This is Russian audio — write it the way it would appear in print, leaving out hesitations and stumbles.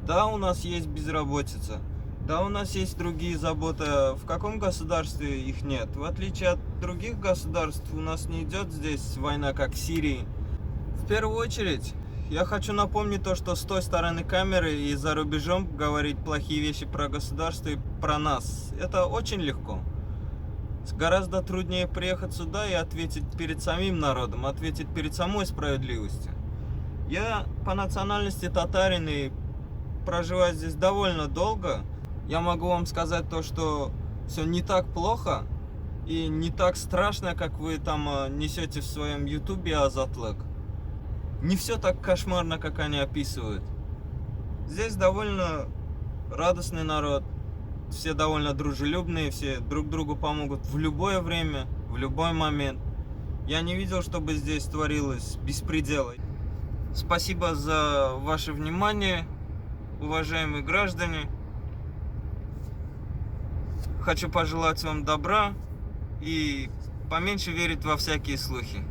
Да, у нас есть безработица. Да, у нас есть другие заботы. В каком государстве их нет? В отличие от других государств, у нас не идет здесь война, как в Сирии. В первую очередь, я хочу напомнить то, что с той стороны камеры и за рубежом говорить плохие вещи про государство и про нас. Это очень легко. Гораздо труднее приехать сюда и ответить перед самим народом, ответить перед самой справедливостью. Я по национальности татарин и проживаю здесь довольно долго. Я могу вам сказать то, что все не так плохо и не так страшно, как вы там несете в своем ютубе Азатлык. Не все так кошмарно, как они описывают. Здесь довольно радостный народ, все довольно дружелюбные, все друг другу помогут в любое время, в любой момент. Я не видел, чтобы здесь творилось беспредела. Спасибо за ваше внимание, уважаемые граждане. Хочу пожелать вам добра и поменьше верить во всякие слухи.